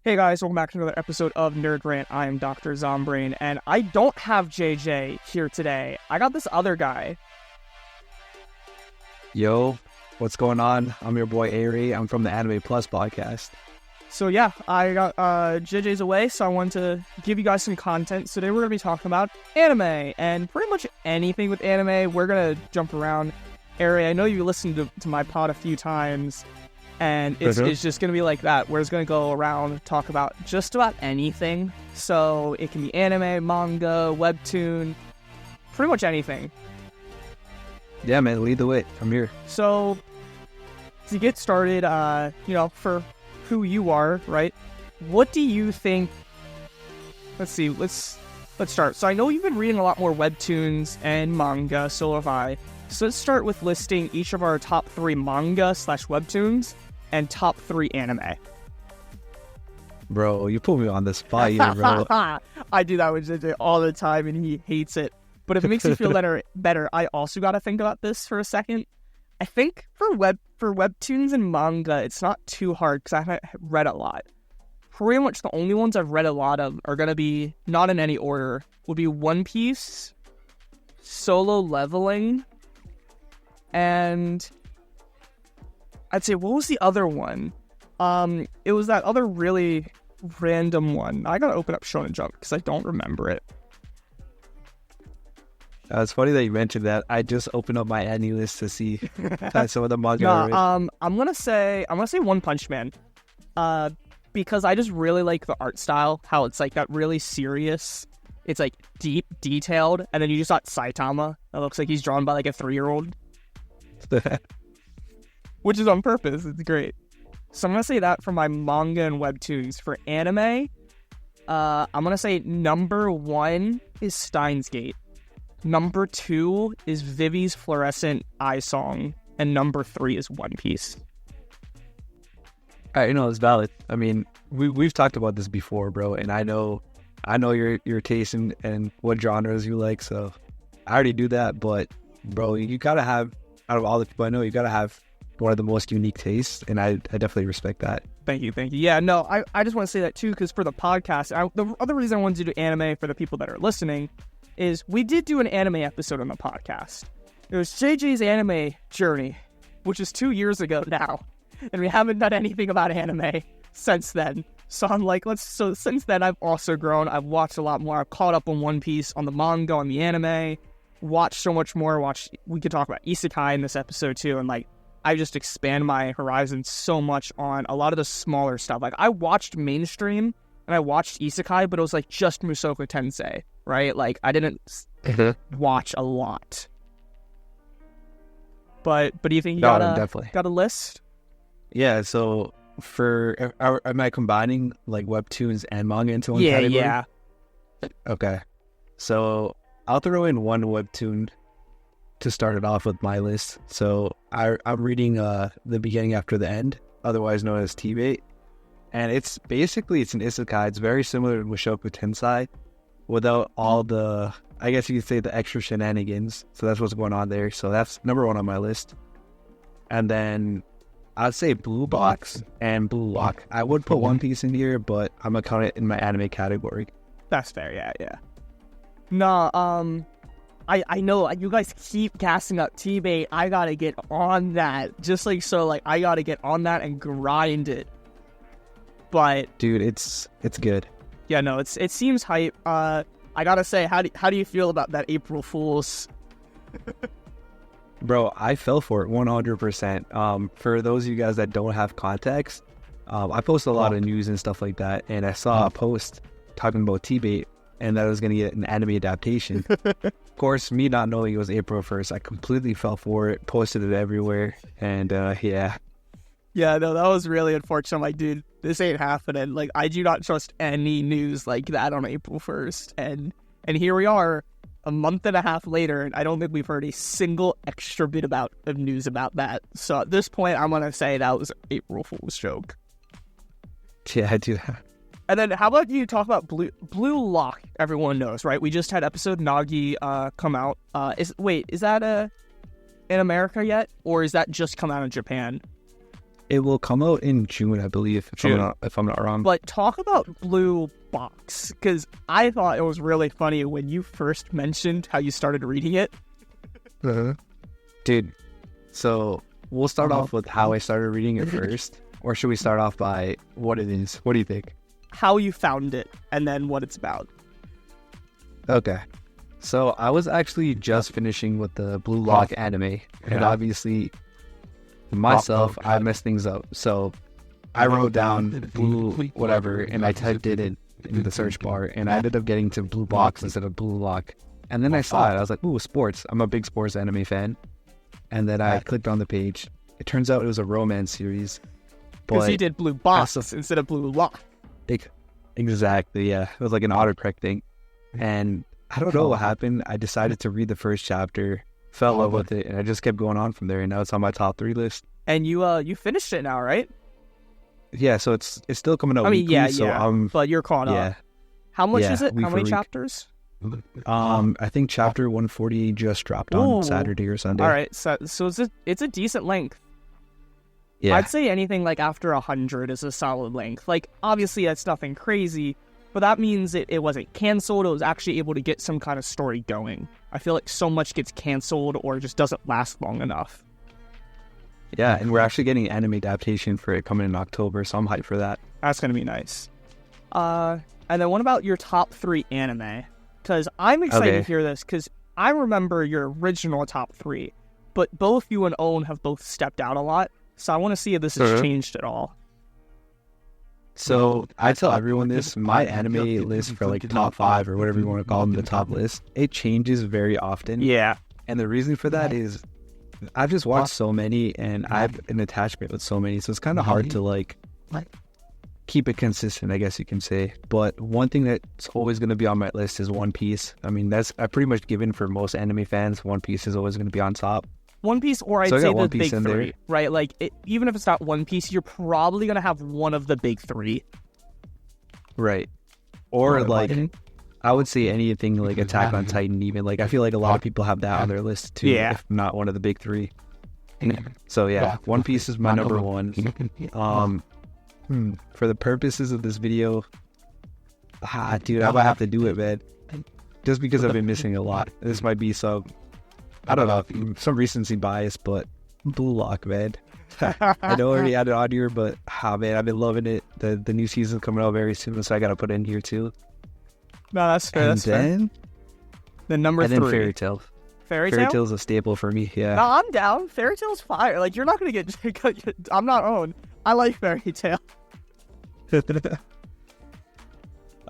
Hey guys, welcome back to another episode of Nerd Rant. I am Dr. Zombrain, and I don't have JJ here today. I got this other guy. Yo, what's going on? I'm your boy Ari. I'm from the Anime Plus podcast. So yeah, I got JJ's away, so I wanted to give you guys some content. So today we're going to be talking about anime, and pretty much anything with anime. We're going to jump around. Ari, I know you listened to my pod a few times, and it's just going to be like that. We're just going to go around, talk about just about anything. So it can be anime, manga, webtoon, pretty much anything. Yeah, man, lead the way. I'm here. So to get started, for who you are, right? What do you think? Let's see. Let's start. So I know you've been reading a lot more webtoons and manga, so have I. So let's start with listing each of our top 3 manga/webtoons and top 3 anime. Bro, you put me on the spot here, bro. I do that with JJ all the time, and he hates it. But if it makes you feel better, I also got to think about this for a second. I think for webtoons and manga, it's not too hard because I haven't read a lot. Pretty much the only ones I've read a lot of are going to be, not in any order, would be One Piece, Solo Leveling, and I'd say, what was the other one? It was that other really random one. I got to open up Shonen Jump because I don't remember it. It's funny that you mentioned that. I just opened up my anime list to see some of the manga. I'm gonna say One Punch Man, because I just really like the art style. How it's like that really serious. It's like deep, detailed, and then you just got Saitama. That looks like he's drawn by like a 3-year-old, which is on purpose. It's great. So I'm gonna say that for my manga and webtoons. For anime, I'm gonna say number 1 is Steins Gate. Number 2 is Vivi's Fluorescent Eye Song, and number 3 is One Piece. It's valid. I mean, we've talked about this before, bro, and I know your taste and what genres you like, so I already do that. But bro, you gotta have, out of all the people I know, you gotta have one of the most unique tastes, and I definitely respect that. Thank you. Yeah, no, I just want to say that too, because for the podcast, the other reason I wanted to do anime for the people that are listening is we did do an anime episode on the podcast. It was JJ's anime journey, which is 2 years ago now, and we haven't done anything about anime since then. So I'm like, so since then I've also grown. I've watched a lot more. I've caught up on One Piece, on the manga, on the anime, watched so much more. We could talk about isekai in this episode too, and like I just expand my horizons so much on a lot of the smaller stuff. Like I watched mainstream and I watched isekai, but it was like just Mushoku Tensei. Right? Like, I didn't watch a lot. But do you think you got a list? Yeah, so am I combining, like, webtoons and manga into one category? Yeah. Okay. So, I'll throw in one webtoon to start it off with my list. So, I'm reading The Beginning After the End, otherwise known as T-Bait. And it's an isekai. It's very similar to Mushoku Tensei, without all the, I guess you could say, the extra shenanigans. So that's what's going on there. So that's number 1 on my list. And then I'd say Blue Box and Blue Lock. I would put One Piece in here, but I'm going to count it in my anime category. That's fair, yeah. No, I know you guys keep casting up T-Bait. I got to get on that. I got to get on that and grind it. But dude, it's good. Yeah, no, it seems hype. I gotta say, how do you feel about that April Fool's? Bro, I fell for it 100%. For those of you guys that don't have context, I post a lot of news and stuff like that, and I saw a post talking about T-Bait and that I was going to get an anime adaptation. Of course, me not knowing it was April 1st, I completely fell for it, posted it everywhere, and yeah. Yeah, no, that was really unfortunate. I'm like, dude, this ain't happening. Like, I do not trust any news like that on April 1st. And here we are, a month and a half later, and I don't think we've heard a single extra bit of news about that. So at this point, I'm going to say that was an April Fool's joke. Yeah, I do. And then how about you talk about Blue Lock? Everyone knows, right? We just had episode Nagi come out. Is that in America yet? Or is that just come out in Japan? It will come out in June, I believe, if I'm not wrong. But talk about Blue Box, because I thought it was really funny when you first mentioned how you started reading it. Dude, so we'll start off with how I started reading it first, or should we start off by what it is? What do you think? How you found it, and then what it's about. Okay. So I was actually just finishing with the Blue Lock anime, and obviously myself, I messed things up. So I wrote down blue whatever, and I typed it in the search bar, and I ended up getting to Blue Box instead of Blue Lock. And then I saw it. I was like, ooh, sports. I'm a big sports anime fan. And then I clicked on the page. It turns out it was a romance series. Because you did Blue Box instead of Blue Lock. Exactly, yeah. It was like an autocorrect thing. And I don't know what happened. I decided to read the first chapter, fell in love with it, and I just kept going on from there. And now it's on my top 3 list. And you finished it now, right? Yeah, so it's still coming out weekly. But you're caught up. How much is it? How many chapters? I think chapter 140 just dropped on Saturday or Sunday. All right, so it's a decent length. Yeah, I'd say anything like after 100 is a solid length. Like, obviously that's nothing crazy, but that means it wasn't canceled. It was actually able to get some kind of story going. I feel like so much gets canceled or just doesn't last long enough. Yeah, and we're actually getting an anime adaptation for it coming in October, so I'm hyped for that. That's gonna be nice. And then what about your top 3 anime? Because I'm excited to hear this, because I remember your original top 3, but both you and Owen have both stepped out a lot, so I want to see if this has changed at all. So I tell everyone this, my anime list for like top 5 or whatever you want to call them, the top list, it changes very often. Yeah. And the reason for that is I've just watched so many, and I have an attachment with so many, so it's kind of hard to like keep it consistent, I guess you can say. But one thing that's always going to be on my list is One Piece. I mean, that's pretty much given for most anime fans. One Piece is always going to be on top. One Piece, or I'd say the big 3, right? Like, even if it's not One Piece, you're probably going to have one of the big 3. Right. Or like, I would say anything like Attack on Titan even. Like, I feel like a lot of people have that on their list too, if not one of the big 3. So yeah, One Piece is my number 1. For the purposes of this video, dude, I might have to do it, man. Just because I've been missing a lot. This might be some, I don't know, some recency bias, but Blue Lock, man. I know I already had it on here, but man, I've been loving it. The new season's coming out very soon, so I gotta put it in here too. No, that's fair. Then number 3. And then Fairy Tail. Fairy Tail? Fairy Tail's a staple for me, yeah. No, I'm down. Fairy Tail's fire. Like, you're not gonna get... I'm not Owen. I like Fairy Tail. I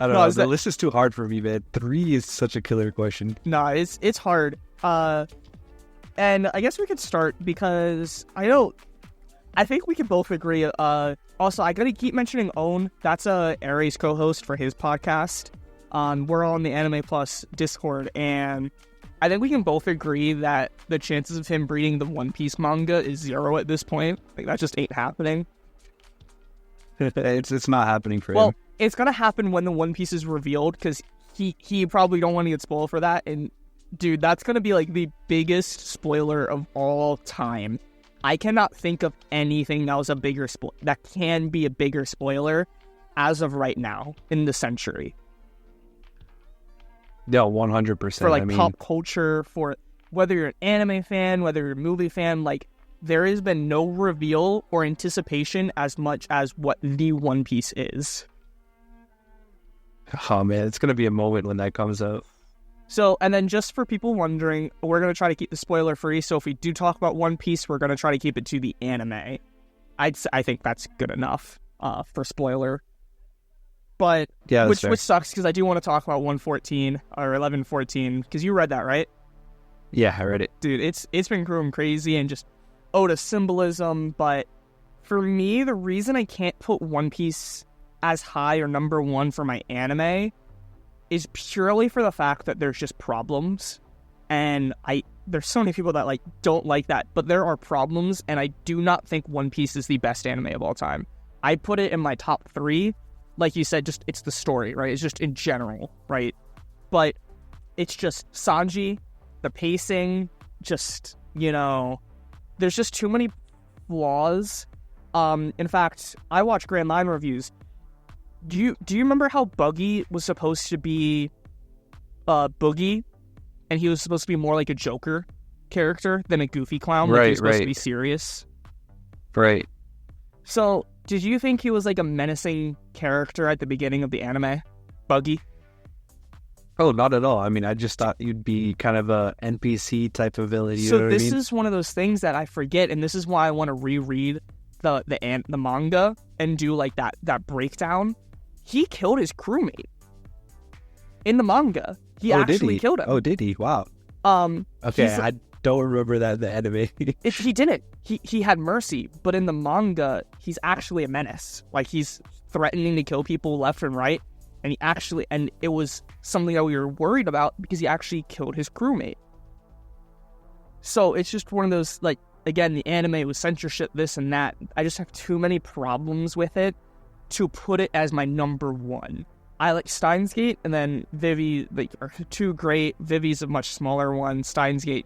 don't know. The list is too hard for me, man. 3 is such a killer question. No, it's hard. And I guess we could start because I think we can both agree. Also, I gotta keep mentioning Owen. That's Aries co-host for his podcast. We're on the Anime Plus Discord, and I think we can both agree that the chances of him reading the One Piece manga is 0 at this point. Like, that just ain't happening. It's not happening for him. Well, it's gonna happen when the One Piece is revealed, because he probably don't want to get spoiled for that. And dude, that's gonna be like the biggest spoiler of all time. I cannot think of anything that was that can be a bigger spoiler as of right now in the century. Yeah, 100%. For like pop culture, for whether you're an anime fan, whether you're a movie fan, like, there has been no reveal or anticipation as much as what the One Piece is. Oh man, it's gonna be a moment when that comes out. So, and then just for people wondering, we're gonna try to keep the spoiler free. So if we do talk about One Piece, we're gonna try to keep it to the anime. I think that's good enough for spoiler. But yeah, which sucks, because I do want to talk about 114 or 1114, because you read that, right? Yeah, I read it, dude. It's been growing crazy and just to symbolism. But for me, the reason I can't put One Piece as high or number 1 for my anime is purely for the fact that there's just problems, and there's so many people that like don't like that, but there are problems, and I do not think One Piece is the best anime of all time. I put it in my top 3, like you said, just it's the story, right? It's just in general, right? But it's just Sanji, the pacing, just, there's just too many flaws In fact, I watched Grand Line reviews. Do you remember how Buggy was supposed to be Boogie, and he was supposed to be more like a Joker character than a goofy clown? Like he was supposed to be serious. Right. So, did you think he was like a menacing character at the beginning of the anime, Buggy? Oh, not at all. I mean, I just thought you'd be kind of a NPC type of villain. You know what I this mean? is one of those things that I forget, and this is why I want to reread the manga and do like that breakdown. He killed his crewmate in the manga. He actually killed him. Oh, did he? Wow. Okay, I don't remember that in the anime. He didn't. He had mercy, but in the manga, he's actually a menace. Like, he's threatening to kill people left and right, and it was something that we were worried about because he actually killed his crewmate. So it's just one of those, like, again, the anime was censorship, this and that. I just have too many problems with it to put it as my number one. I like Steins Gate, and then Vivi, like, are two great. Vivi's a much smaller one. Steins Gate,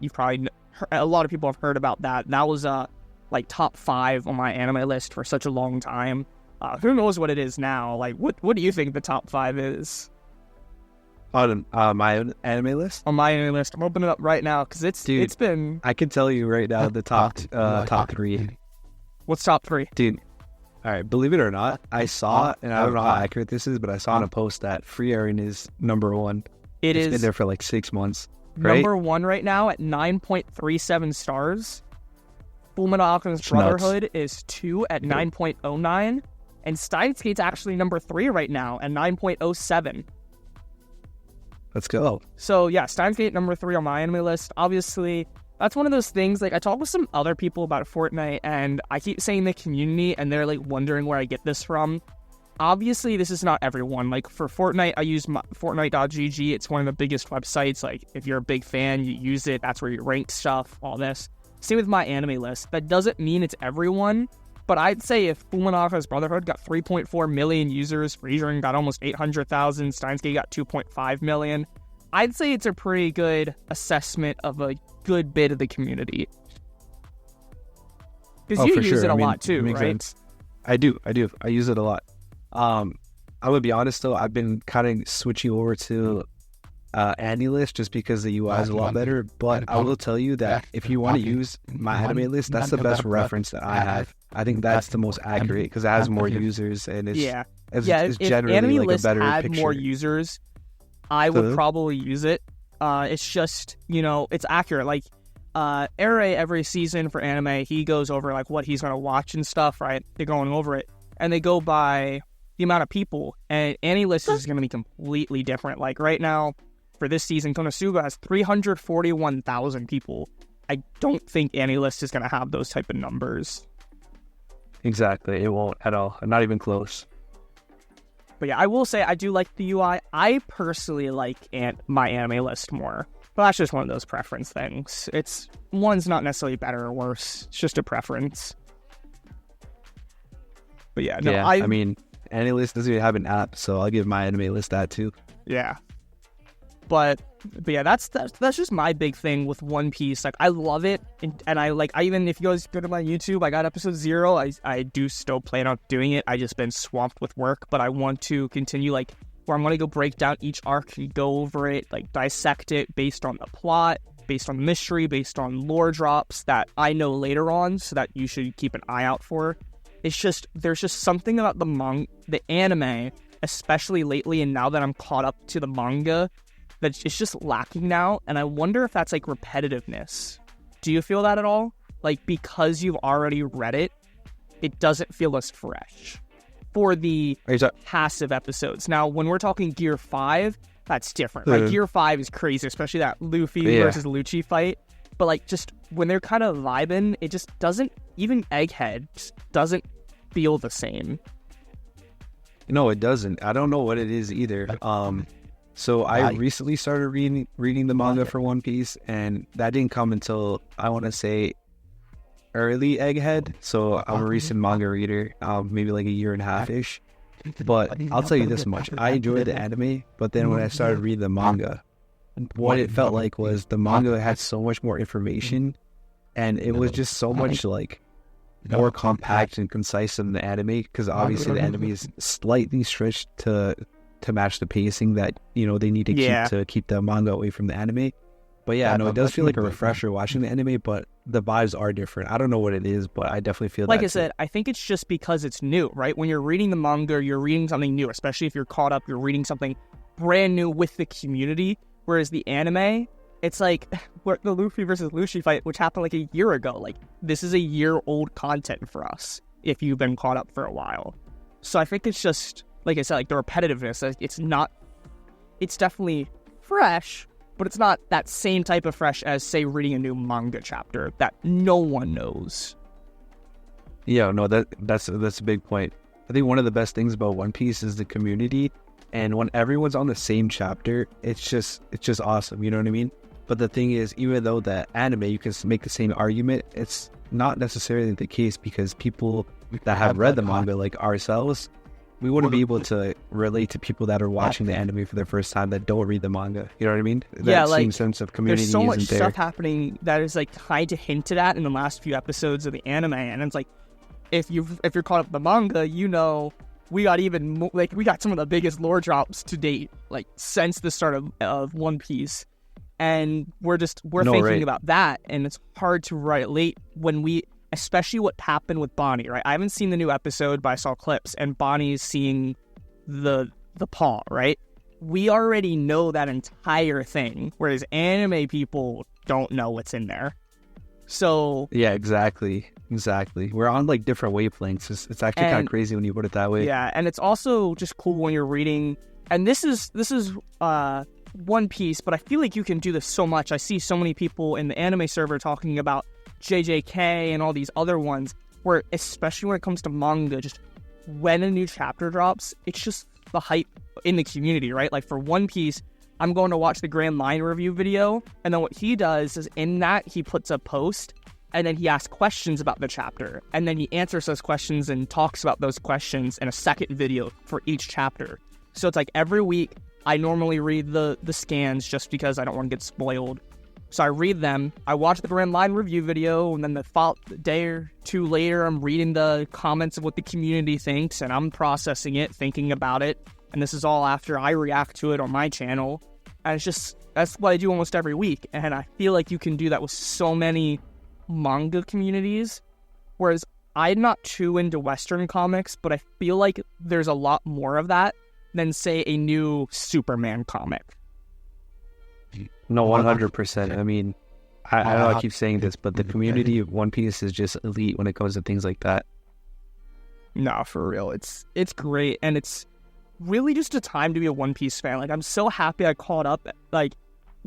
a lot of people have heard about that. That was like top 5 on my anime list for such a long time. Who knows what it is now? Like, what do you think the top 5 is? On my anime list? On my anime list, I'm opening it up right now because it's been. I can tell you right now the top 3. What's top 3, dude? All right, believe it or not, I saw, and I don't know how accurate this is, but I saw in a post that Free Aaron is number 1. It's been there for like 6 months. Right? Number 1 right now at 9.37 stars. Fullmetal Alchemist Brotherhood is 2 at 9.09. And Steins Gate's actually number 3 right now at 9.07. Let's go. So yeah, Steins Gate number 3 on my anime list. Obviously, that's one of those things, like, I talk with some other people about Fortnite, and I keep saying the community, and they're, like, wondering where I get this from. Obviously, this is not everyone. Like, for Fortnite, I use Fortnite.gg. It's one of the biggest websites. Like, if you're a big fan, you use it. That's where you rank stuff, all this. Same with my anime list. That doesn't mean it's everyone, but I'd say if Fullmetal Alchemist Brotherhood got 3.4 million users, Free Aaron got almost 800,000, Steins Gate got 2.5 million, I'd say it's a pretty good assessment of a good bit of the community. Because you use it a lot too, right? Sense. I do. I use it a lot. I would be honest though, I've been kind of switching over to AniList just because the UI is a lot better. But I will tell you that if you want to use my anime list, that's the best reference that I have. I think that's the most accurate because it has more users and it's generally like a better had picture. More users, I would probably use it. It's just, it's accurate. Like, Ere every season for anime, he goes over like what he's gonna watch and stuff, right? They're going over it, and they go by the amount of people. And AniList is gonna be completely different. Like right now, for this season, Konosuba has 341,000 people. I don't think AniList is gonna have those type of numbers. Exactly, it won't at all. Not even close. But yeah, I will say I do like the UI. I personally like my anime list more. But that's just one of those preference things. One's not necessarily better or worse. It's just a preference. But yeah, no, I mean, AniList doesn't even have an app, so I'll give my anime list that too. Yeah. But yeah, that's just my big thing with One Piece. Like, I love it, and I even, if you guys go to my YouTube, I got episode 0. I do still plan on doing it. I just been swamped with work, but I want to continue, like, where I'm going to go break down each arc and go over it, like, dissect it based on the plot, based on the mystery, based on lore drops that I know later on, so that you should keep an eye out for. It's just, there's just something about the anime, especially lately, and now that I'm caught up to the manga, that it's just lacking now, and I wonder if that's, like, repetitiveness. Do you feel that at all? Like, because you've already read it, it doesn't feel as fresh for the passive episodes. Now, when we're talking Gear 5, that's different. Like, Gear 5 is crazy, especially that Luffy versus Lucci fight. But, like, just when they're kind of vibing, it just doesn't, even Egghead just doesn't feel the same. No, it doesn't. I don't know what it is either. So I recently started reading the manga for One Piece, and that didn't come until, I want to say, early Egghead. So I'm a recent manga reader, maybe like a year and a half-ish. But I'll tell you this much. I enjoyed the anime, but then when I started reading the manga, what it felt like was the manga had so much more information, and it was just so much, like, more compact and concise than the anime, because obviously the anime is slightly stretched to match the pacing that they need to keep the manga away from the anime. But yeah, no, it does feel like a refresher watching the anime, but the vibes are different. I don't know what it is, but I definitely feel like I said, I think it's just because it's new, right? When you're reading the manga, you're reading something new, especially if you're caught up, you're reading something brand new with the community. Whereas the anime, it's like the Luffy versus Lucy fight, which happened like a year ago. Like, this is a year-old content for us if you've been caught up for a while. So I think it's just, like I said, like the repetitiveness. It's definitely fresh, but it's not that same type of fresh as, say, reading a new manga chapter that no one knows. Yeah, no, that's a big point. I think one of the best things about One Piece is the community, and when everyone's on the same chapter, it's just awesome. You know what I mean? But the thing is, even though the anime, you can make the same argument, it's not necessarily the case, because people that have read the manga, like ourselves, we wouldn't be able to relate to people that are watching the anime for the first time that don't read the manga. You know what I mean? That same sense of community there's so much isn't there. Stuff happening that is like kind of hinted at in the last few episodes of the anime, and it's like, if you're caught up with the manga, we got even we got some of the biggest lore drops to date, like since the start of One Piece, and we're thinking about that, and it's hard to relate when especially what happened with Bonnie, right? I haven't seen the new episode, but I saw clips, and Bonnie's seeing the paw, right? We already know that entire thing, whereas anime people don't know what's in there. So yeah, exactly. We're on like different wavelengths. It's actually kind of crazy when you put it that way. Yeah, and it's also just cool when you're reading. And this is One Piece, but I feel like you can do this so much. I see so many people in the anime server talking about JJK and all these other ones, where especially when it comes to manga, just when a new chapter drops, it's just the hype in the community, right? Like for One Piece, I'm going to watch the Grand Line review video, and then what he does is in that he puts a post, and then he asks questions about the chapter, and then he answers those questions and talks about those questions in a second video for each chapter. So it's like every week I normally read the scans just because I don't want to get spoiled. So I read them, I watch the Grand Line review video, and then the day or two later, I'm reading the comments of what the community thinks, and I'm processing it, thinking about it. And this is all after I react to it on my channel. And that's what I do almost every week. And I feel like you can do that with so many manga communities. Whereas I'm not too into Western comics, but I feel like there's a lot more of that than, say, a new Superman comic. No, 100%. I mean, I know I keep saying this, but the community of One Piece is just elite when it comes to things like that. No, for real. It's great, and it's really just a time to be a One Piece fan. Like, I'm so happy I caught up, like,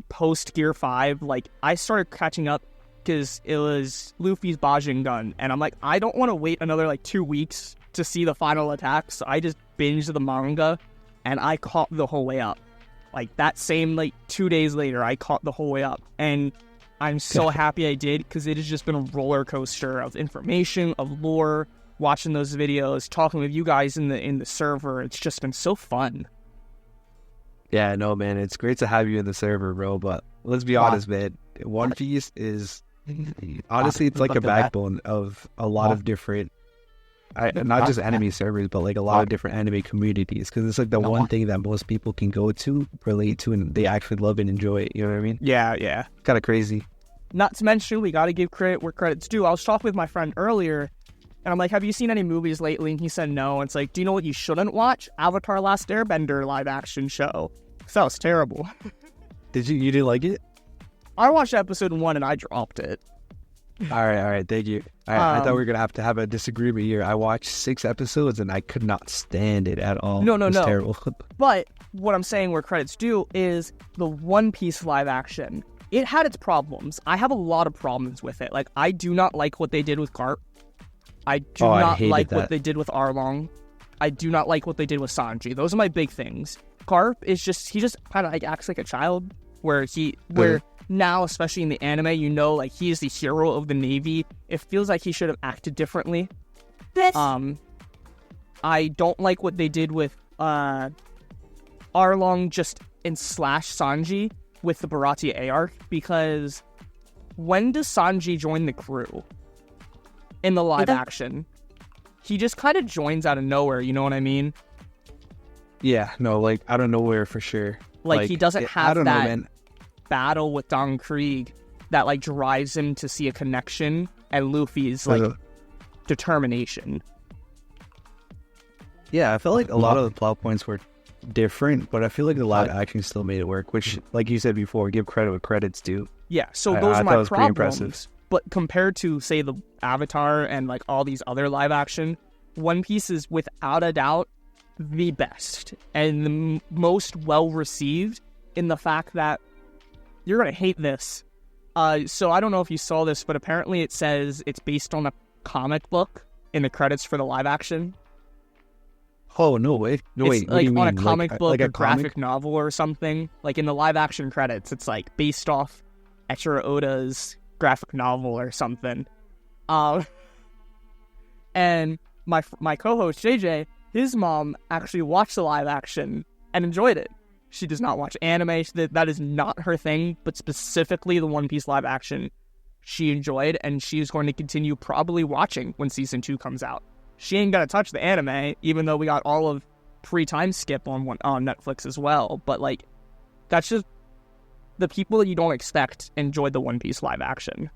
post Gear 5. Like, I started catching up because it was Luffy's Bajin Gun, and I'm like, I don't want to wait another, like, 2 weeks to see the final attack, so I just binged the manga, and I caught the whole way up. Like, that same, like, 2 days later, I caught the whole way up. And I'm so happy I did, because it has just been a roller coaster of information, of lore, watching those videos, talking with you guys in the server. It's just been so fun. Yeah, no, man, it's great to have you in the server, bro. But let's be honest, man. One Piece is, honestly, it's like a backbone of a lot of different, not just anime servers, but like a lot of different anime communities, because it's like the one thing that most people can go to, relate to, and they actually love and enjoy it. You know what I mean? Yeah. Kind of crazy. Not to mention, we got to give credit where credit's due. I was talking with my friend earlier, and I'm like, have you seen any movies lately? And he said no. And it's like, do you know what you shouldn't watch? Avatar Last Airbender live action show. That was terrible. You didn't like it? I watched episode 1 and I dropped it. All right, thank you. I thought we were going to have a disagreement here. I watched 6 episodes and I could not stand it at all. No. It was terrible. But what I'm saying where credit's due is the One Piece live action. It had its problems. I have a lot of problems with it. Like, I do not like what they did with Garp. I do not like what they did with Arlong. I do not like what they did with Sanji. Those are my big things. Garp is he just kind of like acts like a child, where now, especially in the anime, you know, like, he is the hero of the Navy. It feels like he should have acted differently. I don't like what they did with Arlong just in / Sanji with the Baratie arc, because when does Sanji join the crew? in the live action. He just kind of joins out of nowhere, you know what I mean? Yeah, no, like, out of nowhere for sure. Like he doesn't have that battle with Don Krieg that, like, drives him to see a connection, and Luffy's, like, determination. Yeah, I felt like a lot of the plot points were different, but I feel like the live action still made it work, which, like you said before, give credit what credit's due. Yeah, so those are my problems. But compared to, say, the Avatar and, like, all these other live action, One Piece is without a doubt the best and the most well received, in the fact that you're gonna hate this. So I don't know if you saw this, but apparently it says it's based on a comic book in the credits for the live action. Oh, no way. No, wait, it's like on a comic book, like a graphic novel or something. Like in the live action credits, it's like based off Eiichiro Oda's graphic novel or something. And my co-host JJ, his mom actually watched the live action and enjoyed it. She does not watch anime. That is not her thing, but specifically the One Piece live action she enjoyed, and she's going to continue probably watching when season 2 comes out. She ain't gonna touch the anime, even though we got all of pre-time skip on Netflix as well. But, like, that's just the people that you don't expect enjoyed the One Piece live action.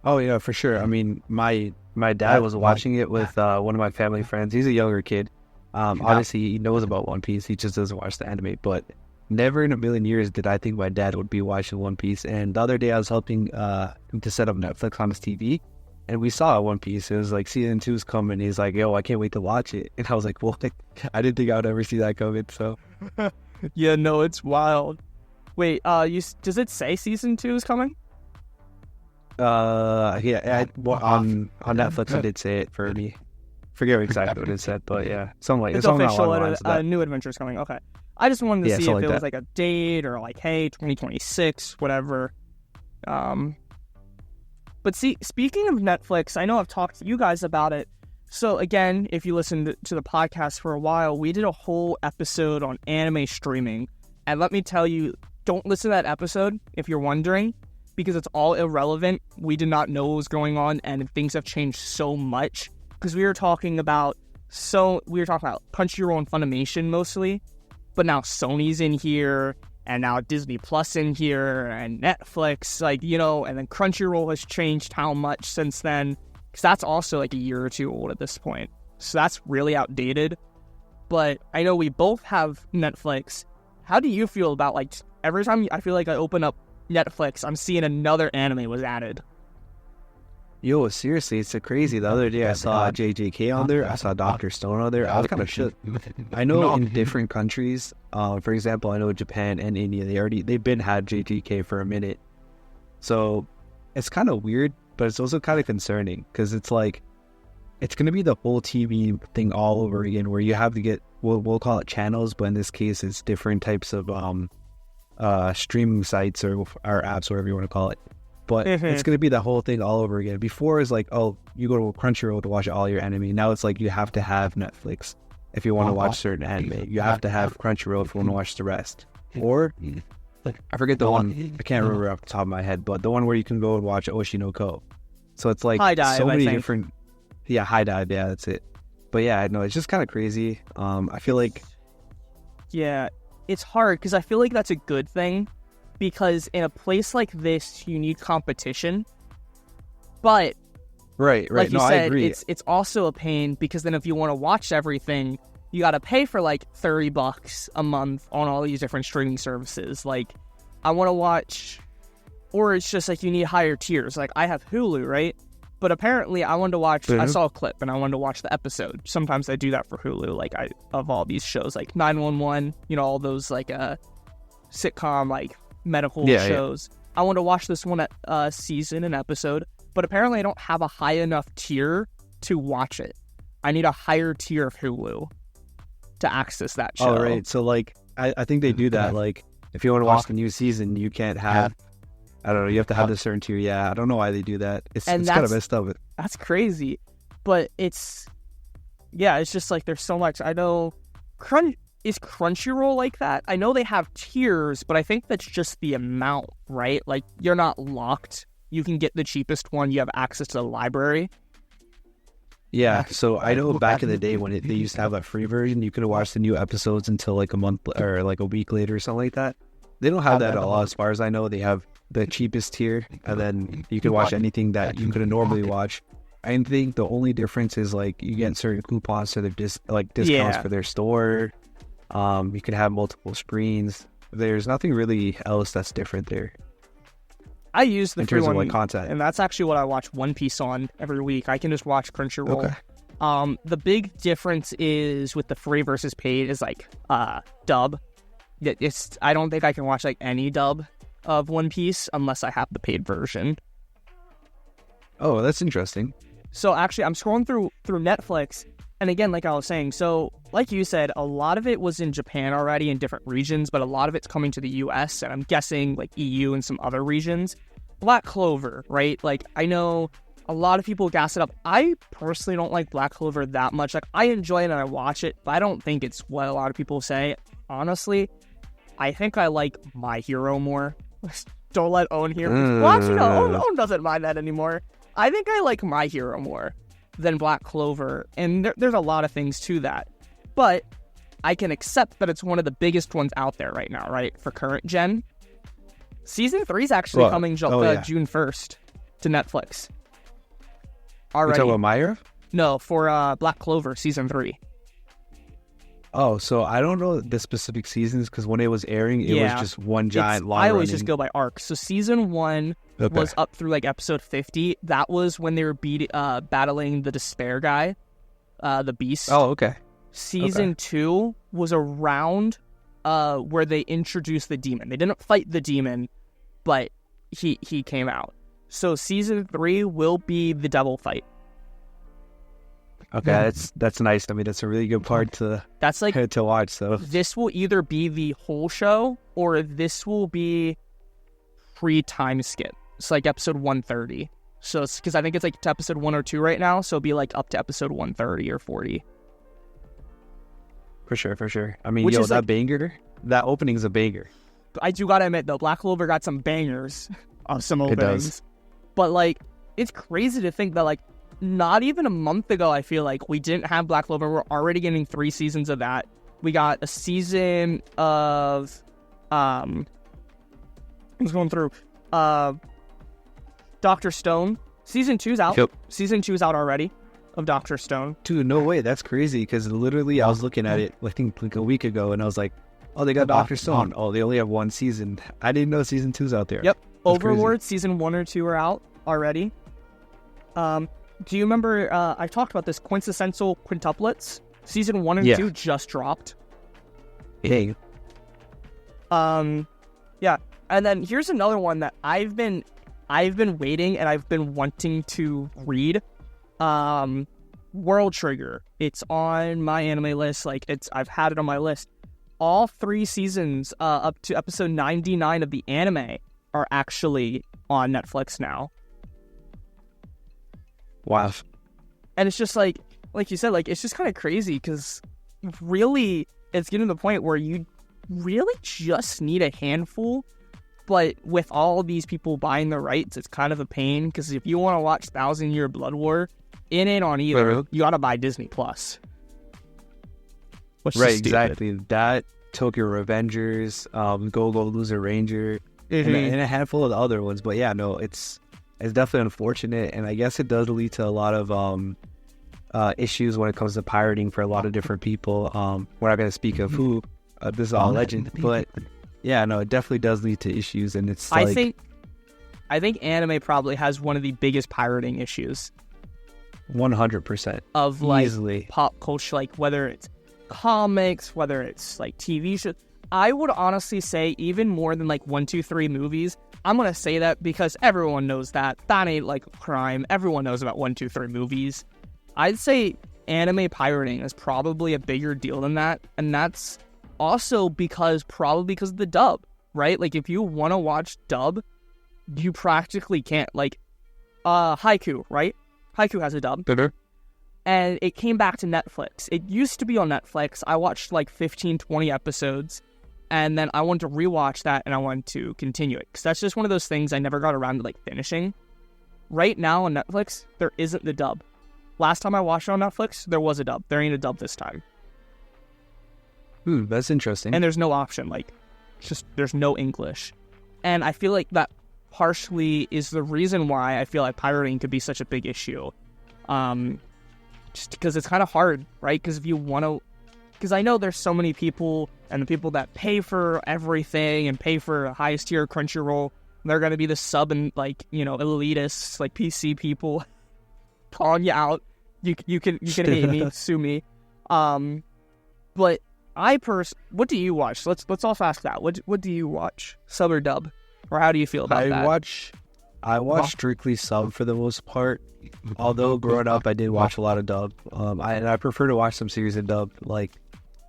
Oh yeah, for sure. I mean, my dad was watching it with one of my family friends. He's a younger kid. Obviously, he knows about One Piece. He just doesn't watch the anime. But never in a million years did I think my dad would be watching One Piece. And the other day, I was helping him to set up Netflix on his TV, and we saw One Piece. It was like season 2's coming. He's like, "Yo, I can't wait to watch it." And I was like, "Well, I didn't think I would ever see that coming." So, yeah, no, it's wild. Wait, does it say season 2 is coming? Yeah, on Netflix, I did say it for me. Forget exactly what it said, but yeah, something like it's official. New adventure is coming. Okay, I just wanted to see if it was like a date or like, hey, 2026, whatever. But see, speaking of Netflix, I know I've talked to you guys about it. So again, if you listened to the podcast for a while, we did a whole episode on anime streaming, and let me tell you, don't listen to that episode if you're wondering, because it's all irrelevant. We did not know what was going on, and things have changed so much. Because we were talking about Crunchyroll and Funimation mostly, but now Sony's in here, and now Disney Plus in here, and Netflix, like, you know, and then Crunchyroll has changed how much since then, because that's also like a year or two old at this point. So that's really outdated. But I know we both have Netflix. How do you feel about, like, every time I feel like I open up Netflix, I'm seeing another anime was added? Yo, seriously, it's so crazy. The other day I saw JJK on there. I saw Dr. Stone on there. I was kind of shook. I know in different countries, for example, I know Japan and India, they've been had JJK for a minute. So it's kind of weird, but it's also kind of concerning, because it's like, it's going to be the whole TV thing all over again, where you have to get, we'll call it channels, but in this case, it's different types of streaming sites or apps, whatever you want to call it. But it's going to be the whole thing all over again. Before, it's like, oh, you go to Crunchyroll to watch all your anime. Now it's like you have to have Netflix if you want to watch certain anime. You have to have Crunchyroll if you want to watch the rest. Or, I forget the one, I can't remember off the top of my head, but the one where you can go and watch Oshi no Ko. So it's like High Dive, so many different... Yeah, High Dive, yeah, that's it. But yeah, no, it's just kind of crazy. I feel like... Yeah, it's hard, because I feel like that's a good thing. Because in a place like this, you need competition. But right, like you said, I agree. It's also a pain, because then if you want to watch everything, you got to pay for like $30 a month on all these different streaming services. Like, I want to watch, or it's just like you need higher tiers. Like, I have Hulu, right? But apparently, I wanted to watch. I saw a clip and I wanted to watch the episode. Sometimes I do that for Hulu. Like, of all these shows, like 911, you know, all those like sitcom like medical shows. Yeah. I want to watch this one season and episode, but apparently I don't have a high enough tier to watch it. I need a higher tier of Hulu to access that show. Oh, right. So, like, I think they do that. Like, if you want to watch the new season, you can't have, I don't know, you have to have the certain tier. Yeah, I don't know why they do that. It's kind of messed up. That's crazy. But it's just like there's so much. I know Is Crunchyroll like that? I know they have tiers, but I think that's just the amount, right? Like, you're not locked. You can get the cheapest one. You have access to the library. Yeah, so I know back in the day when they used to have that free version, you could watch the new episodes until like a month or like a week later or something like that. They don't have that at all, as far as I know. They have the cheapest tier, and then you can watch anything that you could normally watch. I think the only difference is like you get certain coupons to their discounts for their store. You can have multiple screens. There's nothing really else that's different there. I use the in free terms one, of like content, and that's actually what I watch One Piece on every week. I can just watch Crunchyroll. Okay. The big difference is with the free versus paid is like dub. I don't think I can watch like any dub of One Piece unless I have the paid version. Oh, that's interesting. So actually, I'm scrolling through Netflix, and again, like I was saying, so like you said, a lot of it was in Japan already in different regions, but a lot of it's coming to the US, and I'm guessing like EU and some other regions. Black Clover, right? Like, I know a lot of people gas it up. I personally don't like Black Clover that much. Like, I enjoy it and I watch it, but I don't think it's what a lot of people say. Honestly, I think I like My Hero more. Don't let Owen hear me. Well, actually, no, Owen doesn't mind that anymore. I think I like My Hero more than Black Clover, and there's a lot of things to that. But I can accept that it's one of the biggest ones out there right now, right, for current gen. Season 3 is actually coming June 1st to Netflix. Already. You talking about My Hero? No, for Black Clover Season 3. Oh, so I don't know the specific seasons because when it was airing, it was just one giant long I always just go by arcs. So Season 1 was up through like episode 50. That was when they were battling the Despair guy, the Beast. Oh, okay. Season 2 was around where they introduced the demon. They didn't fight the demon, but he came out. So Season 3 will be the devil fight. Okay, that's nice. I mean, that's a really good part to watch. So this will either be the whole show or this will be pre-time skip. It's like episode 130. So it's because I think it's like to episode 102 right now. So it'll be like up to episode 130 or 40. For sure. I mean, that banger, that opening's a banger. I do gotta admit though, Black Clover got some bangers of some openings. It does. But like, it's crazy to think that like, not even a month ago, I feel like we didn't have Black Clover. We're already getting 3 seasons of that. We got a season of, I was going through, Dr. Stone. Season 2's out. Yep. Season 2's out already of Dr. Stone. Dude, no way. That's crazy because literally I was looking at it, I think like a week ago, and I was like, oh, they got Dr. Stone. Oh, they only have 1 season. I didn't know season 2's out there. Yep. That's Overlord, crazy. season 1 or 2 are out already. Do you remember, I talked about this, Quintessential Quintuplets? Season 1 and 2 just dropped. Hey. Yeah. And then here's another one that I've been waiting and I've been wanting to read. World Trigger. It's on my anime list. Like, I've had it on my list. All 3 seasons, up to episode 99 of the anime are actually on Netflix now. Wow. And it's just like you said, like, it's just kind of crazy because really it's getting to the point where you really just need a handful. But with all these people buying the rights, it's kind of a pain because if you want to watch 1,000 Year Blood War, it ain't on either. You got to buy Disney Plus. Right, exactly. That, Tokyo Revengers, Go Loser Ranger, and a handful of the other ones. But yeah, no, it's definitely unfortunate, and I guess it does lead to a lot of issues when it comes to pirating for a lot of different people. We're not going to speak of who. This is all legend, but yeah, no, it definitely does lead to issues, and it's I think anime probably has one of the biggest pirating issues. 100% of like easily pop culture, like whether it's comics, whether it's like TV shows. I would honestly say even more than like 1, 2, 3 movies. I'm gonna say that because everyone knows that ain't like a crime. Everyone knows about 1, 2, 3 movies. I'd say anime pirating is probably a bigger deal than that, and that's also because of the dub, right? Like if you want to watch dub, you practically can't. Like Haiku, right? Haiku has a dub. And it came back to Netflix. It used to be on Netflix. I watched like 15, 20 episodes. And then I wanted to rewatch that and I wanted to continue it. Because that's just one of those things I never got around to like finishing. Right now on Netflix, there isn't the dub. last time I watched it on Netflix, there was a dub. There ain't a dub this time. That's interesting. And there's no option. Like, just there's no English. And I feel like that partially is the reason why I feel like pirating could be such a big issue. Just because it's kind of hard, right? Because if you want to... Because I know there's so many people, and the people that pay for everything and pay for highest tier Crunchyroll, they're going to be the sub and, like, you know, elitists, like PC people calling you out. You can hate me, sue me. But what do you watch? Let's also ask that. What do you watch? Sub or dub? Or how do you feel about that? I watch strictly sub for the most part. Although growing up, I did watch a lot of dub. I prefer to watch some series in dub, like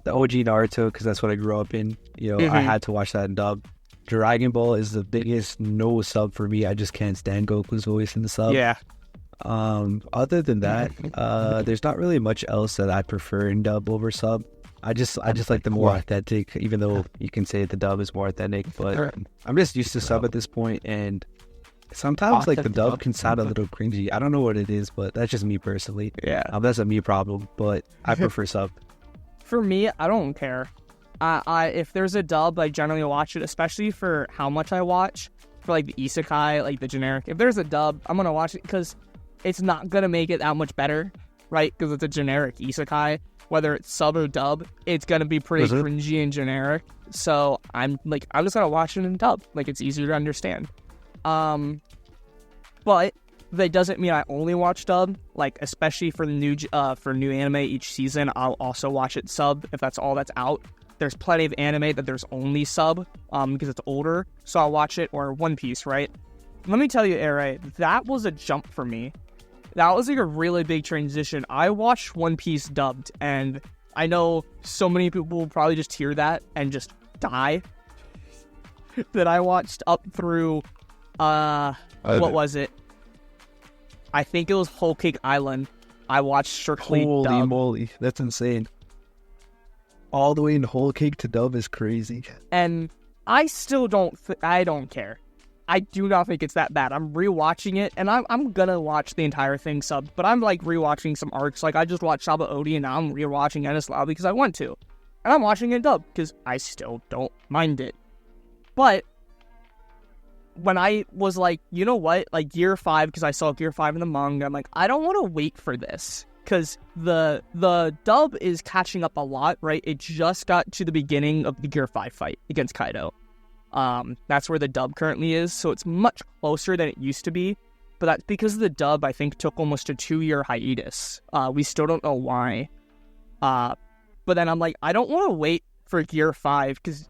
the OG Naruto, because that's what I grew up in. You know, I had to watch that in dub. Dragon Ball is the biggest no sub for me. I just can't stand Goku's voice in the sub. Yeah. Other than that, there's not really much else that I prefer in dub over sub. I just like the more authentic, even though you can say the dub is more authentic, but I'm just used to sub at this point, and sometimes like the dub can sound a little cringy. I don't know what it is, but that's just me personally. Yeah. That's a me problem, but I prefer sub. For me, I don't care. If there's a dub, I generally watch it, especially for how much I watch. For like the isekai, like the generic. If there's a dub, I'm gonna watch it because it's not gonna make it that much better, right? Because it's a generic isekai. Whether it's sub or dub, it's gonna be pretty cringy and generic. So I'm just gonna watch it in dub. Like, it's easier to understand. But that doesn't mean I only watch dub. Like, especially for the new anime each season, I'll also watch it sub if that's all that's out. There's plenty of anime that there's only sub because it's older, so I'll watch it. Or One Piece, right? Let me tell you, Ere, that was a jump for me. That was like a really big transition. I watched One Piece dubbed, and I know so many people will probably just hear that and just die. That I watched up through, what was it? I think it was Whole Cake Island. I watched strictly Holy dub. moly, that's insane. All the way in Whole Cake to dub is crazy. And I still I don't care. I do not think it's that bad. I'm rewatching it, and I'm gonna watch the entire thing sub, but I'm like rewatching some arcs. Like, I just watched Shaba Odi, and now I'm rewatching Enies Lobby because I want to. And I'm watching it dub because I still don't mind it. But when I was like, you know what, like Gear 5, because I saw Gear 5 in the manga, I'm like, I don't want to wait for this. Because the dub is catching up a lot, right? It just got to the beginning of the Gear 5 fight against Kaido. That's where the dub currently is, so it's much closer than it used to be. But that's because the dub, I think, took almost a 2-year hiatus. We still don't know why. But then I'm like, I don't want to wait for Gear 5, because...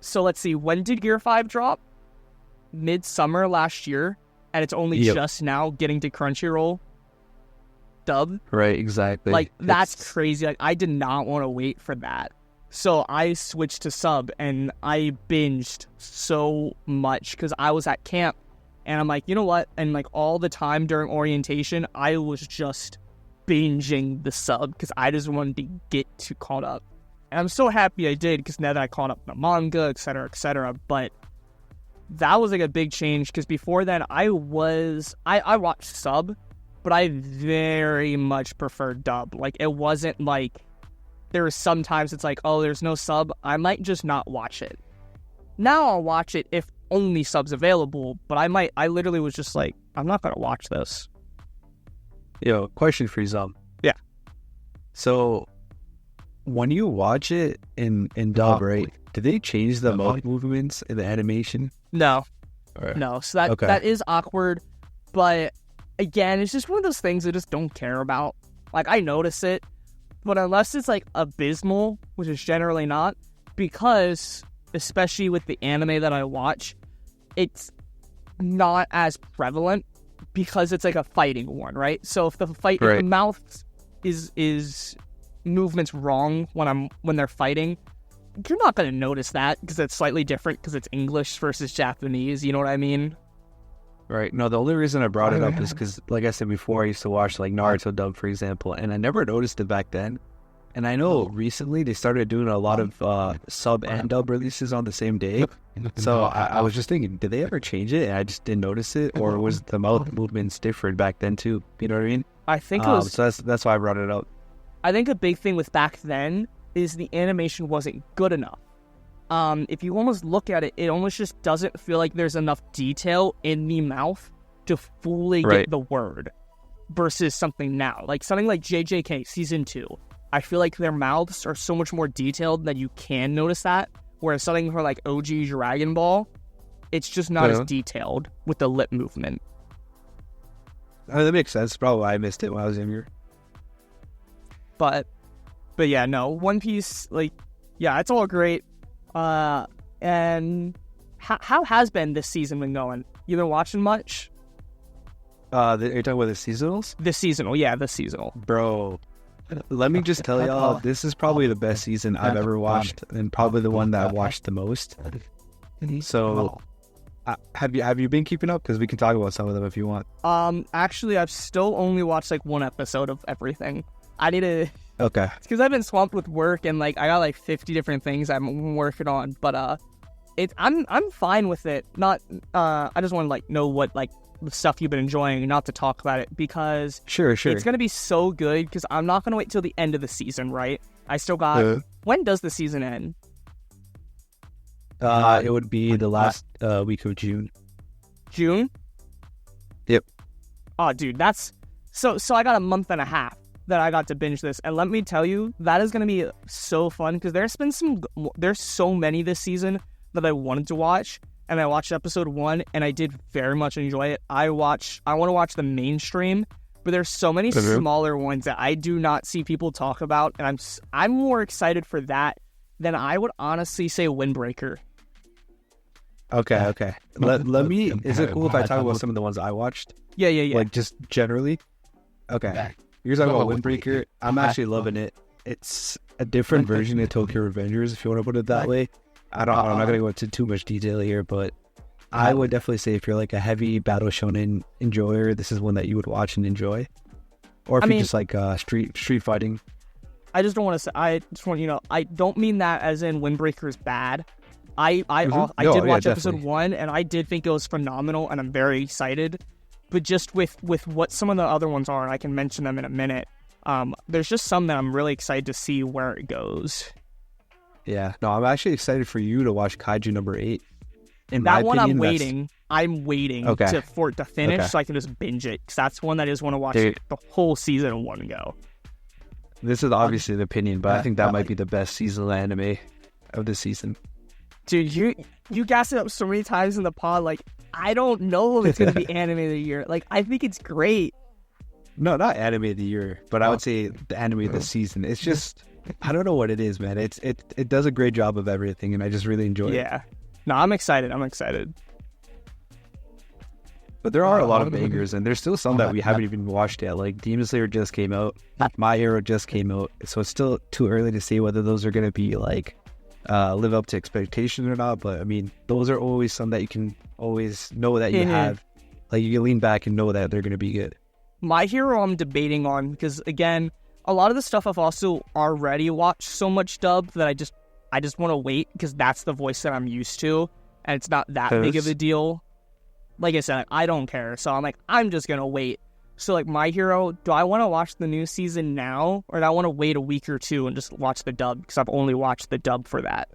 So let's see, when did Gear 5 drop? Midsummer last year, and it's only just now getting to Crunchyroll dub. Right, exactly. Like, that's crazy. Like, I did not want to wait for that. So I switched to sub, and I binged so much because I was at camp, and I'm like, you know what? And like all the time during orientation, I was just binging the sub because I just wanted to get to caught up. And I'm so happy I did because now that I caught up the manga, etc., etc. But that was like a big change because before then I watched sub, but I very much preferred dub. Like, it wasn't like... There was sometimes it's like, oh, there's no sub. I might just not watch it. Now I'll watch it if only sub's available, but I literally was just like, I'm not going to watch this. Yo, question for you, Zom. Yeah. So, when you watch it in dub, right, do they change the mouth movements in the animation? No. Right. No. So that is awkward, but again, it's just one of those things I just don't care about. Like, I notice it, but unless it's like abysmal, which is generally not, because especially with the anime that I watch, it's not as prevalent because it's like a fighting one, right? So if if the mouth is movements wrong when they're fighting, you're not going to notice that because it's slightly different because it's English versus Japanese, you know what I mean? Right. No, the only reason I brought it up is because, like I said before, I used to watch like Naruto dub, for example, and I never noticed it back then. And I know recently they started doing a lot of sub and dub releases on the same day. So I was just thinking, did they ever change it? And I just didn't notice it, or was the mouth movements different back then too? You know what I mean? I think it was. So that's why I brought it up. I think a big thing with back then is the animation wasn't good enough. If you almost look at it, it almost just doesn't feel like there's enough detail in the mouth to fully get the word. Versus something now, like something like JJK Season 2. I feel like their mouths are so much more detailed that you can notice that. Whereas something for like OG Dragon Ball, it's just not as detailed with the lip movement. I mean, that makes sense. Probably why I missed it when I was younger. But yeah, no, One Piece, like, yeah, it's all great. And how has been this season been going? You been watching much? Are you talking about the seasonals? The seasonal. Bro, let me just tell y'all, this is probably the best season I've ever watched, and probably the one that I've watched the most. So, have you been keeping up? Because we can talk about some of them if you want. Actually, I've still only watched like one episode of everything. I need to. Okay. It's because I've been swamped with work and like I got like 50 different things I'm working on, but I'm fine with it. Not I just want to like know what like the stuff you've been enjoying, not to talk about it because sure it's gonna be so good because I'm not gonna wait till the end of the season, right? I still got when does the season end? It would be the last week of June. June? Yep. Oh, dude, that's so I got a month and a half that I got to binge this, and let me tell you, that is gonna be so fun because there's so many this season that I wanted to watch. And I watched episode 1, and I did very much enjoy it. I want to watch the mainstream, but there's so many smaller ones that I do not see people talk about, and I'm more excited for that than I would honestly say Windbreaker. Okay. Let me. Is it cool if I talk about some of the ones I watched? Yeah. Like just generally. Okay. You're talking about Windbreaker. I'm actually loving it. It's a different version of Tokyo Revengers, if you want to put it that way. I'm not going to go into too much detail here, but I would definitely say if you're like a heavy battle shonen enjoyer, this is one that you would watch and enjoy. Or if you just like street fighting. I just don't want to say. I just want I don't mean that as in Windbreaker is bad. I did watch episode 1, and I did think it was phenomenal, and I'm very excited. But just with what some of the other ones are, and I can mention them in a minute. There's just some that I'm really excited to see where it goes. Yeah, no, I'm actually excited for you to watch Kaiju number 8. In that one, I'm waiting for it to finish so I can just binge it. Because that's one that I just want to watch the whole season in one go. This is obviously the opinion, but I think that might be the best seasonal anime of this season. Dude, you gassed it up so many times in the pod. Like, I don't know if it's going to be anime of the year. Like, I think it's great. No, not anime of the year, but I would say the anime of the season. It's just... I don't know what it is, man. It does a great job of everything, and I just really enjoy it. Yeah. No, I'm excited. But there are a lot of bangers, and there's still some that we haven't even watched yet. Like Demon Slayer just came out, My Hero just came out, so it's still too early to say whether those are going to be like live up to expectations or not. But I mean, those are always some that you can always know that you have. Like you can lean back and know that they're going to be good. My Hero, I'm debating on because again. A lot of the stuff I've also already watched so much dubbed that I just want to wait because that's the voice that I'm used to, and it's not that big of a deal. Like I said, I don't care, so I'm like, I'm just gonna wait. So like My Hero, do I want to watch the new season now, or do I want to wait a week or two and just watch the dub because I've only watched the dub for that?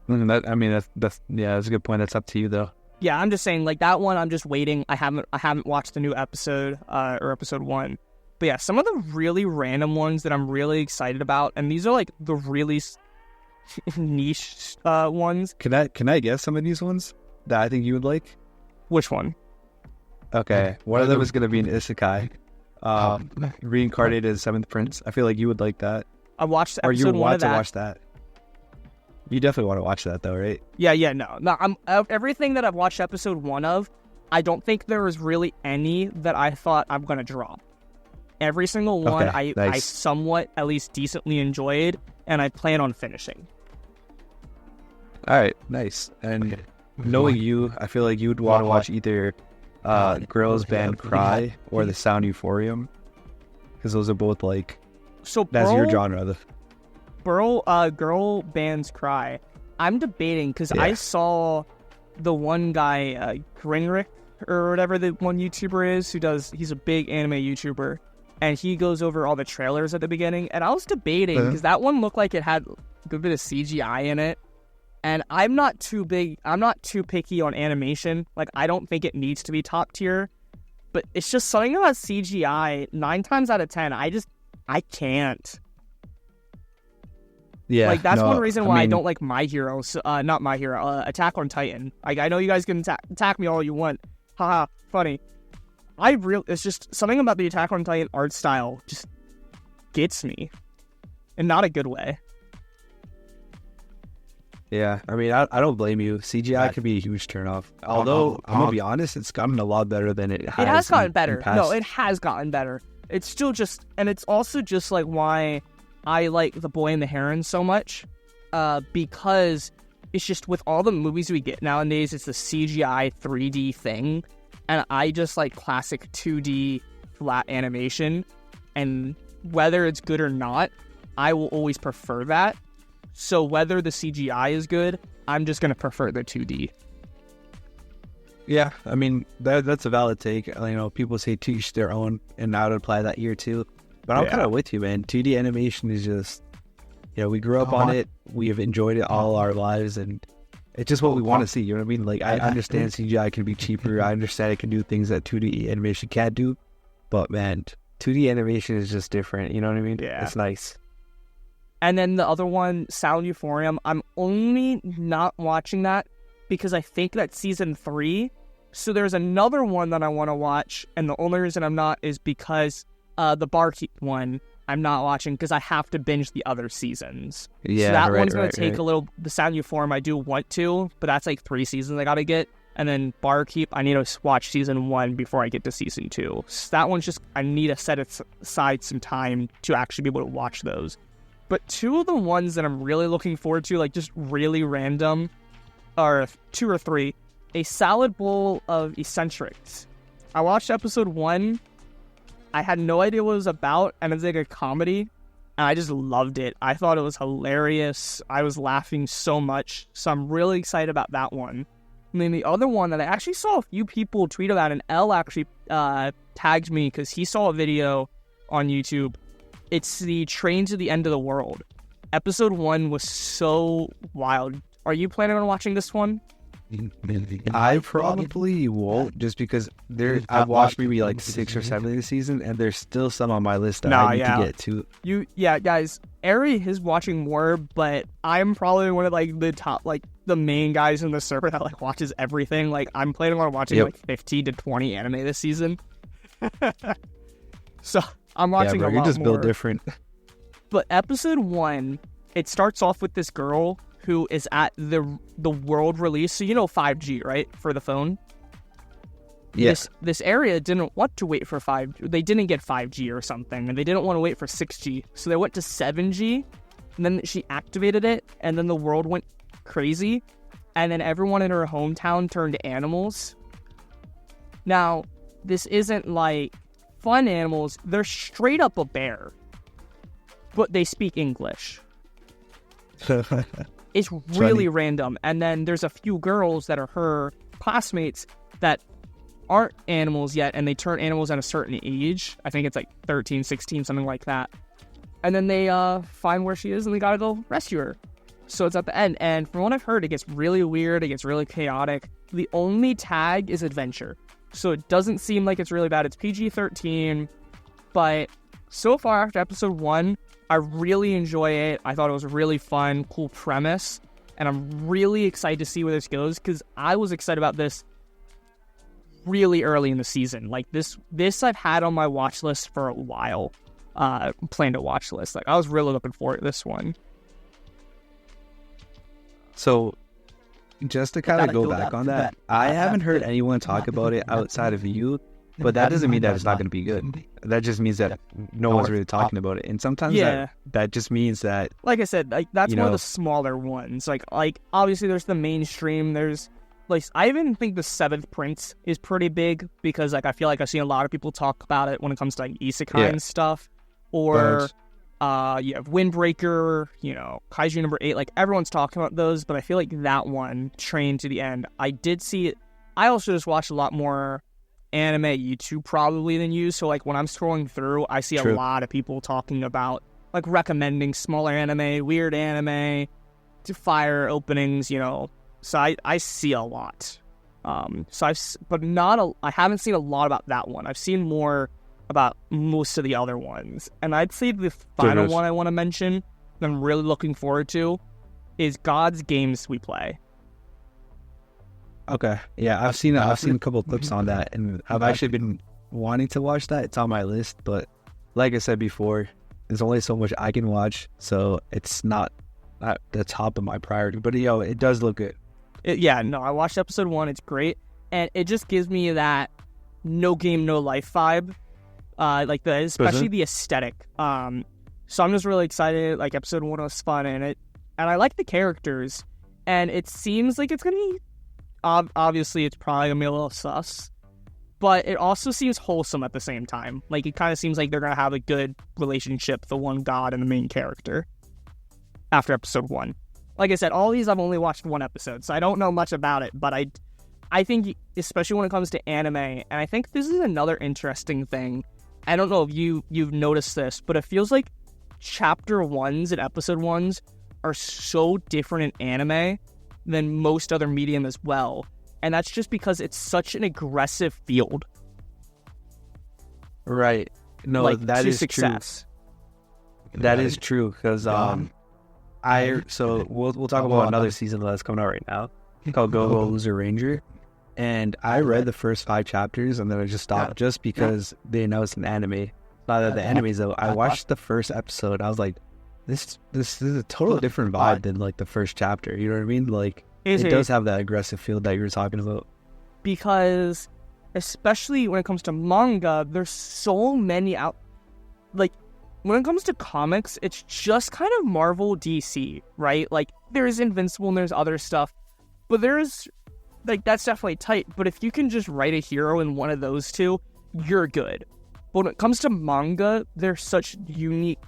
That's a good point. That's up to you though. Yeah, I'm just saying like that one. I'm just waiting. I haven't watched the new episode or episode 1. But yeah, some of the really random ones that I'm really excited about, and these are like the really niche ones. Can I guess some of these ones that I think you would like? Which one? Okay, one of them is going to be an isekai, reincarnated as Seventh Prince. I feel like you would like that. I watched episode 1 of that. To watch that. You definitely want to watch that though, right? Yeah. No. Everything that I've watched episode 1 of, I don't think there was really any that I thought I'm going to drop. Every single one I somewhat, at least decently enjoyed, and I plan on finishing. All right, nice. And knowing you, I feel like you would want to watch either Girls Band Cry or The Sound Euphorium, because those are both like... So that's your genre. Girl Bands Cry. I'm debating, because I saw the one guy, Grinrick, or whatever the one YouTuber is he's a big anime YouTuber, and he goes over all the trailers at the beginning, and I was debating because that one looked like it had a good bit of CGI in it, and I'm not too picky on animation. Like, I don't think it needs to be top tier, but it's just something about CGI. 9 times out of 10, I can't. Yeah, like that's one reason why I don't like My Hero. Not My Hero. Attack on Titan. Like, I know you guys can attack me all you want. Haha, funny. It's just something about the Attack on Titan art style just gets me, in not a good way. Yeah, I mean, I don't blame you. CGI can be a huge turnoff. Although, I'm going to be honest, it's gotten a lot better than it has. It has gotten better. Past... No, it has gotten better. It's still just... And it's also just, like, why I like The Boy and the Heron so much. Because it's just, with all the movies we get nowadays, it's the CGI 3D thing. And I just like classic 2D flat animation. And whether it's good or not, I will always prefer that. So whether the CGI is good, I'm just going to prefer the 2D. Yeah, I mean, that's a valid take. You know, people say to each their own, and I would apply that here too. But I'm kind of with you, man. 2D animation is just, you know, we grew up on it. We have enjoyed it all our lives, and it's just what we want to see. You know what I mean? Like, I understand CGI can be cheaper. I understand it can do things that 2D animation can't do. But, man, 2D animation is just different. You know what I mean? Yeah. It's nice. And then the other one, Sound Euphorium, I'm only not watching that because I think that's season 3. So there's another one that I want to watch, and the only reason I'm not is because the Barkeep one I'm not watching because I have to binge the other seasons. Yeah, so that one's going to take a little... The Sound Euphorium I do want to, but that's like 3 seasons I got to get. And then Barkeep, I need to watch season 1 before I get to season 2. So that one's just... I need to set aside some time to actually be able to watch those. But 2 of the ones that I'm really looking forward to, like just really random, are 2 or 3. A Salad Bowl of Eccentrics. I watched episode 1. I had no idea what it was about, and it's like a comedy, and I just loved it. I thought it was hilarious. I was laughing so much, so I'm really excited about that one. And then the other one that I actually saw a few people tweet about, and Elle actually tagged me because he saw a video on YouTube. It's the Train to the End of the World. Episode 1 was so wild. Are you planning on watching this one? I probably won't, just because I've watched maybe like 6 or 7 this season, and there's still some on my list that I need to get to. Guys, Ari is watching more, but I'm probably one of like the top, like the main guys in the server that like watches everything. Like, I'm planning on watching like 15 to 20 anime this season. So I'm watching a lot more. You just build different. But episode 1, it starts off with this girl who is at the world release. So you know 5G, right? For the phone? Yes. This area didn't want to wait for 5G. They didn't get 5G or something, and they didn't want to wait for 6G. So they went to 7G, and then she activated it, and then the world went crazy, and then everyone in her hometown turned animals. Now, this isn't like fun animals. They're straight up a bear, but they speak English. It's really random. And then there's a few girls that are her classmates that aren't animals yet, and they turn animals at a certain age. I think it's like 13, 16, something like that. And then they find where she is, and they gotta go rescue her. So it's at the end. And from what I've heard, it gets really weird. It gets really chaotic. The only tag is adventure. So it doesn't seem like it's really bad. It's PG-13. But so far, after episode 1, I really enjoy it. I thought it was a really fun, cool premise, and I'm really excited to see where this goes, because I was excited about this really early in the season. Like, this I've had on my watch list for a while, planned to watch list. Like, I was really looking forward to this one. So, just to kind of go back on that, I haven't heard anyone talk about it outside of you. But that doesn't mean that it's not going to be good. That just means that no one's really talking about it. And sometimes that just means that... Like I said, like that's one of the smaller ones. Like obviously there's the mainstream. There's... like I even think the 7th Prince is pretty big, because like I feel like I've seen a lot of people talk about it when it comes to like isekai and stuff. Or you have Windbreaker, Kaiju number 8. Like everyone's talking about those, but I feel like that one, Train to the End, I did see it I also just watch a lot more anime YouTube probably than you. So, like, when I'm scrolling through, I see a lot of people talking about, like, recommending smaller anime, weird anime, to fire openings, you know. So I see a lot. I haven't seen a lot about that one. I've seen more about most of the other ones. And I'd say the final one I want to mention that I'm really looking forward to is God's Games We Play. Okay. Yeah, I've seen a couple of clips on that, and I've actually been wanting to watch that. It's on my list, but like I said before, there's only so much I can watch, so it's not at the top of my priority. But it does look good. I watched episode 1. It's great, and it just gives me that no game, no life vibe, especially the aesthetic. So I'm just really excited. Like, episode 1 was fun, and I like the characters, and it seems like it's gonna be. Obviously, it's probably gonna be a little sus, but it also seems wholesome at the same time. Like, it kind of seems like they're gonna have a good relationship, the one god and the main character. After episode 1. Like I said, all these I've only watched 1 episode, so I don't know much about it, but I think, especially when it comes to anime, and I think this is another interesting thing. I don't know if you've noticed this, but it feels like chapter 1s and episode 1s are so different in anime than most other medium as well. And that's just because it's such an aggressive field. Right. No, like, that is success. True. That is true, because we'll talk about another season that's coming out right now called Go Loser Ranger, and I read the first 5 chapters and then I just stopped just because they announced an anime. Not that the animes though. I watched the first episode. I was like, this is a totally different vibe than like the first chapter. You know what I mean? Like, it does have that aggressive feel that you were talking about. Because, especially when it comes to manga, there's so many out. Like, when it comes to comics, it's just kind of Marvel, DC, right? Like, there's Invincible and there's other stuff, but there's, like, that's definitely tight. But if you can just write a hero in one of those two, you're good. But when it comes to manga, there's such unique,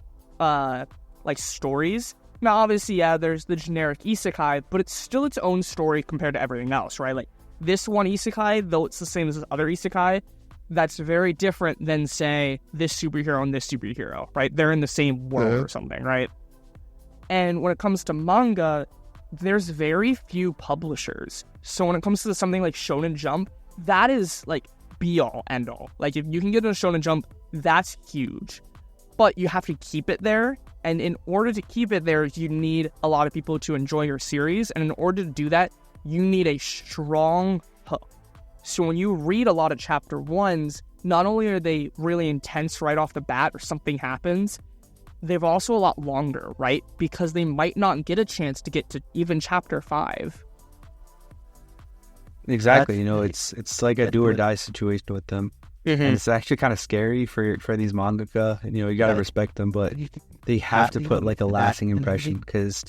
stories. Now, obviously, there's the generic isekai, but it's still its own story compared to everything else, right? Like, this one isekai, though it's the same as this other isekai, that's very different than, say, this superhero and this superhero, right? They're in the same world or something, right? And when it comes to manga, there's very few publishers. So when it comes to something like Shonen Jump, that is, like, be-all, end-all. Like, if you can get into Shonen Jump, that's huge. But you have to keep it there, and in order to keep it there, you need a lot of people to enjoy your series, and in order to do that, you need a strong hook. So when you read a lot of chapter 1s, not only are they really intense right off the bat or something happens, they're also a lot longer, right? Because they might not get a chance to get to even chapter 5. Exactly. It's like a do or die situation with them. Mm-hmm. And it's actually kind of scary for these mangaka. And, you got to respect them, but they have to put like a lasting impression because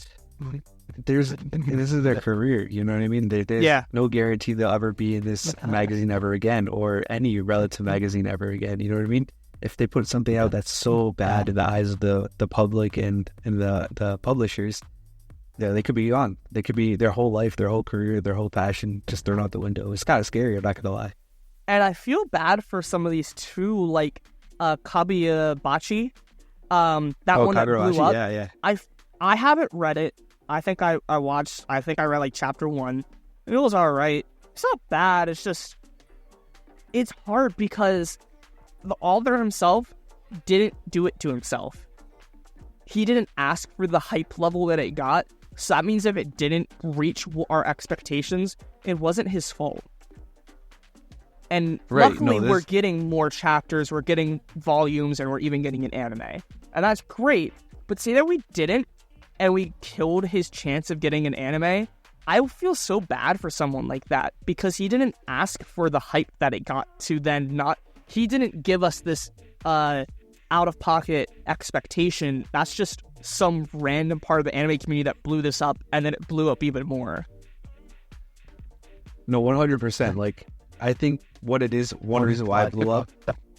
this is their career. You know what I mean? There's no guarantee they'll ever be in this magazine ever again or any relative magazine ever again. You know what I mean? If they put something out that's so bad in the eyes of the public and the publishers, they could be gone. They could be their whole life, their whole career, their whole passion just thrown out the window. It's kind of scary. I'm not gonna lie. And I feel bad for some of these too, like Kabiyabachi. That one that blew up. Yeah. I haven't read it. I think I read like chapter 1. It was alright. It's not bad. It's just, it's hard because the author himself didn't do it to himself. He didn't ask for the hype level that it got. So that means if it didn't reach our expectations, it wasn't his fault. And luckily, we're getting more chapters, we're getting volumes, and we're even getting an anime. And that's great. But say that we didn't, and we killed his chance of getting an anime, I feel so bad for someone like that. Because he didn't ask for the hype that it got to then not... He didn't give us this out-of-pocket expectation. That's just some random part of the anime community that blew this up, and then it blew up even more. No, 100%. Like... I think what it is, one reason why it blew up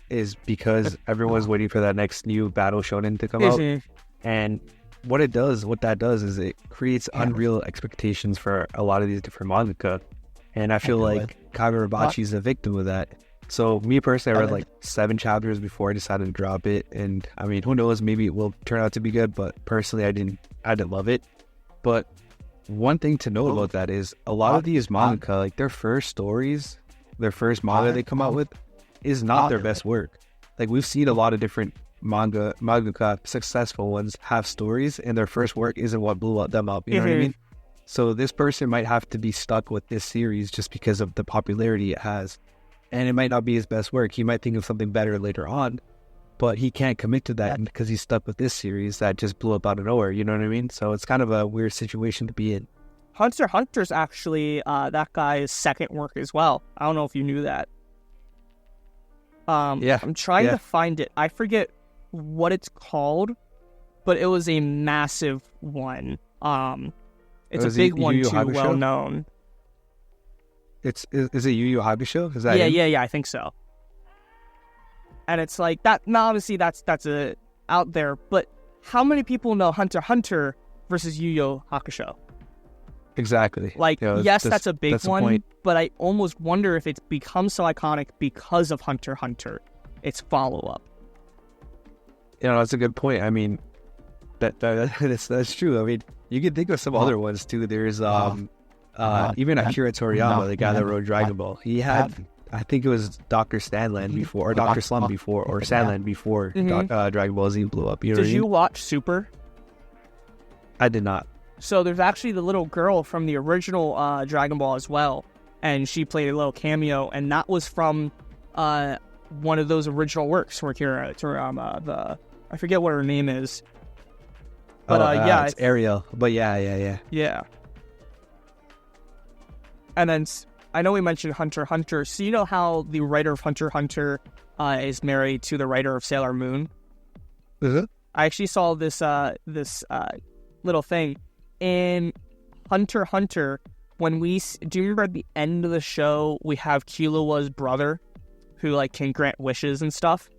is because everyone's waiting for that next new Battle Shonen to come out. And what that does is it creates unreal expectations for a lot of these different mangaka. And I feel like Kagurabachi is a victim of that. So me personally, I read like 7 chapters before I decided to drop it. And I mean, who knows, maybe it will turn out to be good, but personally I didn't love it. But one thing to know about that is a lot of these manga, like their first stories, their first manga they come out with is not their best work. Like we've seen a lot of different mangaka, successful ones, have stories and their first work isn't what blew them up. You know what I mean? So this person might have to be stuck with this series just because of the popularity it has. And it might not be his best work. He might think of something better later on, but he can't commit to that because he's stuck with this series that just blew up out of nowhere. You know what I mean? So it's kind of a weird situation to be in. Hunter x Hunter's actually that guy's second work as well. I don't know if you knew that. I'm trying to find it. I forget what it's called, but it was a massive one. It's a big one too, well known. Is it Yu Yu Hakusho? Is that yeah, I think so. And it's like that. Now, obviously, that's out there. But how many people know Hunter x Hunter versus Yu Yu Hakusho? Exactly. Like, yes, that's a big one. But I almost wonder if it's become so iconic because of Hunter x Hunter. Its follow up. That's a good point. I mean, that's true. I mean, you can think of some other ones too. There's even Akira Toriyama, the guy that wrote Dragon Ball, he had, I think it was Dr. Sandland before, or Dr. Slump before, or Sandland before Dragon Ball Z blew up. Did you watch Super? I did not. So there's actually the little girl from the original Dragon Ball as well, and she played a little cameo, and that was from one of those original works where Akira Toriyama, I forget what her name is. But it's Ariel. But yeah. And then I know we mentioned Hunter x Hunter. So you know how the writer of Hunter x Hunter is married to the writer of Sailor Moon? Mm-hmm. I actually saw this little thing in Hunter x Hunter. Do you remember at the end of the show we have Killua's brother, who like can grant wishes and stuff?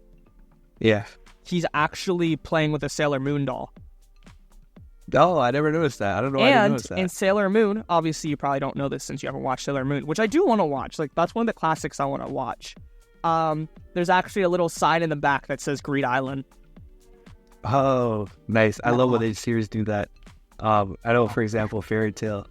Yeah. He's actually playing with a Sailor Moon doll. Oh, I never noticed that. I don't know why I didn't notice that. And in Sailor Moon, obviously you probably don't know this since you haven't watched Sailor Moon, which I do want to watch. Like, that's one of the classics I want to watch. There's actually a little sign in the back that says Greed Island. Oh, nice. I love when they series do that. I know, for example, Fairy Tail,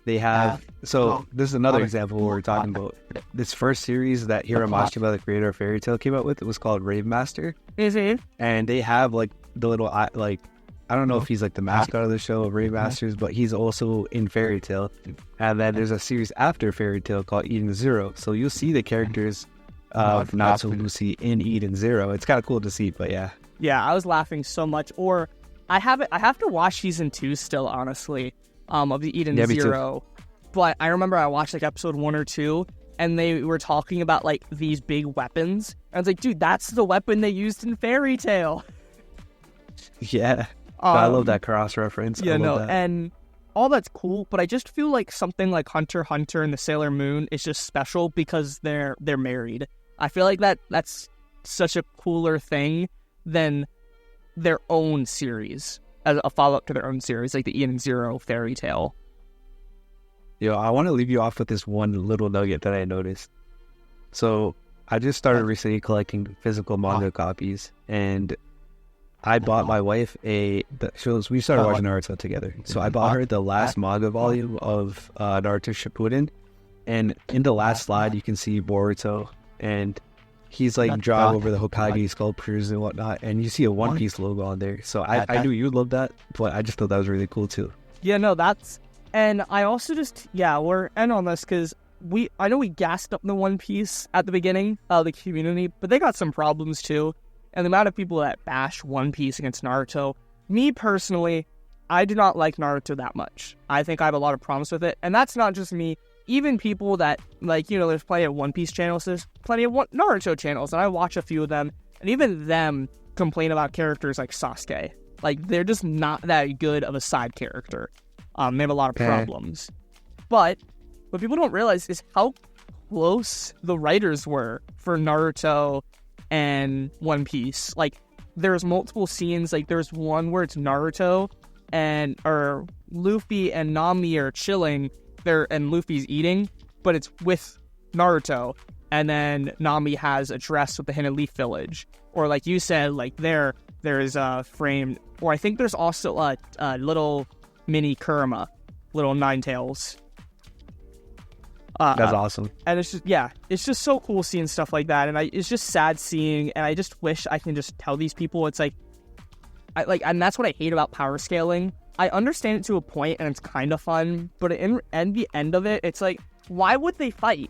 they have... So, this is another example of what we're talking about. This first series that Hiro Mashima, the creator of Fairy Tail, came out with, it was called Rave Master. Mm-hmm. And they have, like, the little, like... I don't know if he's like the mascot of the show of Rave Masters, but he's also in Fairy Tail. And then there's a series after Fairy Tail called Eden Zero. So you'll see the characters of Not So Lucy in Eden Zero. It's kind of cool to see, but yeah. Yeah, I was laughing so much. Or I have to watch season 2 still, honestly, of the Eden Zero. But I remember I watched like episode 1 or 2, and they were talking about like these big weapons. And I was like, dude, that's the weapon they used in Fairy Tail. Yeah. I love that cross reference. Yeah, and all that's cool, but I just feel like something like Hunter x Hunter and the Sailor Moon is just special because they're married. I feel like that's such a cooler thing than their own series, as a follow-up to their own series, like the Eden Zero Fairy Tail. Yo, I want to leave you off with this one little nugget that I noticed. So, I just started recently collecting physical manga copies, and I bought my wife we started watching Naruto together. So I bought her the last manga volume of Naruto Shippuden. And in the last slide, you can see Boruto. And he's like drawing over the Hokage sculptures and whatnot. And you see a One Piece logo on there. So I knew you'd love that. But I just thought that was really cool too. Yeah, no, and I also we're end on this because I know we gassed up the One Piece at the beginning of the community. But they got some problems too. And the amount of people that bash One Piece against Naruto, me personally, I do not like Naruto that much. I think I have a lot of problems with it. And that's not just me. Even people that, like, there's plenty of One Piece channels, there's plenty of Naruto channels, and I watch a few of them. And even them complain about characters like Sasuke. Like, they're just not that good of a side character. They have a lot of problems. But what people don't realize is how close the writers were for Naruto and One Piece. Like, there's multiple scenes. Like, there's one where it's Naruto or Luffy and Nami are chilling there, and Luffy's eating, but it's with Naruto, and then Nami has a dress with the hint of Leaf Village, or like you said, like there's a frame, or I think there's also a little mini Kurama, little Ninetales. That's awesome. And it's just so cool seeing stuff like that, and it's just sad seeing, and I just wish I can just tell these people, it's like, and that's what I hate about power scaling. I understand it to a point, and it's kind of fun, but in the end of it, it's like, why would they fight?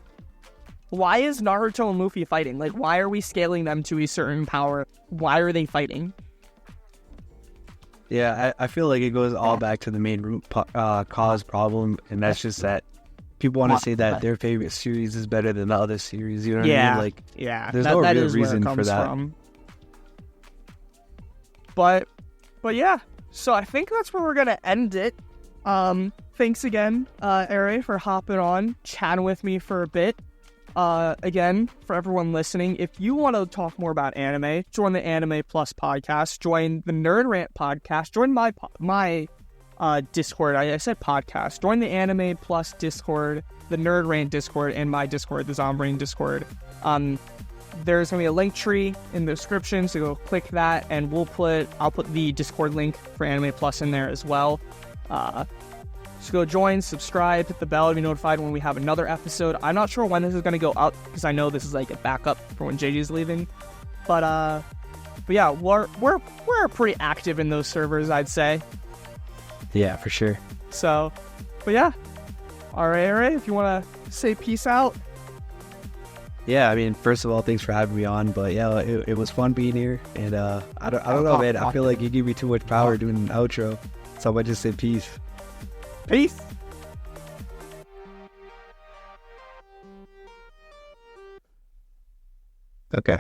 Why is Naruto and Luffy fighting? Like, why are we scaling them to a certain power? Why are they fighting? Yeah, I feel like it goes all back to the main root cause problem, and that's just that people want to say that their favorite series is better than the other series. You know what I mean? Like, there's no real reason for that. From. But yeah, so I think that's where we're gonna end it. Thanks again, Ari, for hopping on, chatting with me for a bit. Again, for everyone listening, if you want to talk more about anime, join the Anime Plus podcast, join the Nerd Rant podcast, join my Discord. I said podcast. Join the Anime Plus Discord, the Nerd Rant Discord, and my Discord, the Zombrain Discord. There's gonna be a link tree in the description, so go click that, and I'll put the Discord link for Anime Plus in there as well. So go join, subscribe, hit the bell to be notified when we have another episode. I'm not sure when this is gonna go up because I know this is like a backup for when JJ's leaving, but yeah, we're pretty active in those servers, I'd say. Yeah, for sure. So, but yeah, all right, if you want to say peace out. Yeah, I mean, first of all, thanks for having me on. But yeah, it was fun being here, and I don't know, man. I feel like you give me too much power doing an outro, so I might just say peace. Peace. Okay.